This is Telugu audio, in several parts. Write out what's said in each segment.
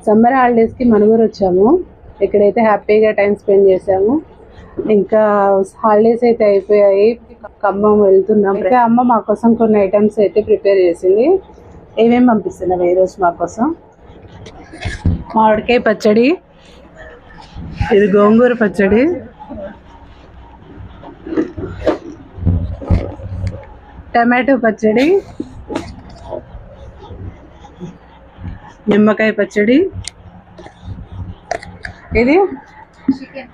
సమ్మర్ హాలిడేస్కి మనుగురు వచ్చాము. ఇక్కడైతే హ్యాపీగా టైం స్పెండ్ చేసాము. ఇంకా హాలిడేస్ అయితే అయిపోయాయి, ఖమ్మం వెళ్తున్నాం. అయితే అమ్మ మా కోసం కొన్ని ఐటమ్స్ అయితే ప్రిపేర్ చేసింది. ఏమేమి పంపిస్తున్నావు ఈరోజు మా కోసం? మామిడికాయ పచ్చడి, ఇది గోంగూర పచ్చడి, టమాటో పచ్చడి, నిమ్మకాయ పచ్చడి,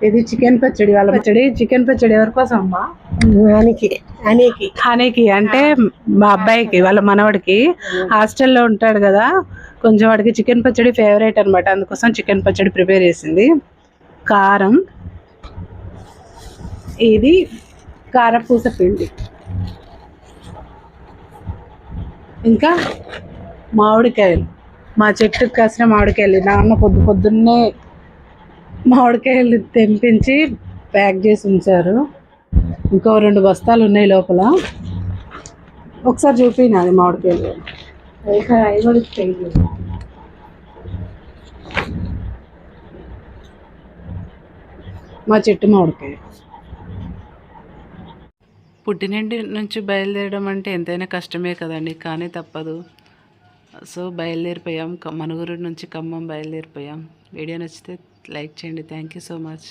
ఇది చికెన్ పచ్చడి. వాళ్ళ పచ్చడి. చికెన్ పచ్చడి ఎవరి కోసం అమ్మా? హనీకి అంటే మా అబ్బాయికి, వాళ్ళ మనవడికి. హాస్టల్లో ఉంటాడు కదా, కొంచెం వాడికి చికెన్ పచ్చడి ఫేవరెట్ అనమాట. అందుకోసం చికెన్ పచ్చడి ప్రిపేర్ చేసింది. కారం, ఇది కారపూస పిండి, ఇంకా మామిడికాయలు, మా చెట్టుకు కాసిన మామిడికాయలు. నాన్న పొద్దున్నే మామిడికాయలు తెంపించి ప్యాక్ చేసి ఉంచారు. ఇంకో 2 బస్తాలు ఉన్నాయి లోపల. ఒకసారి చూపినాది మామిడికాయలు. మా చెట్టు మామిడికాయ. పుట్టినింటి నుంచి బయలుదేరడం అంటే ఎంతైనా కష్టమే కదండి, కానీ తప్పదు. సో బయలుదేరిపోయాం. మనుగురు నుంచి ఖమ్మం బయలుదేరిపోయాం. వీడియో నచ్చితే లైక్ చేయండి. Thank you so much.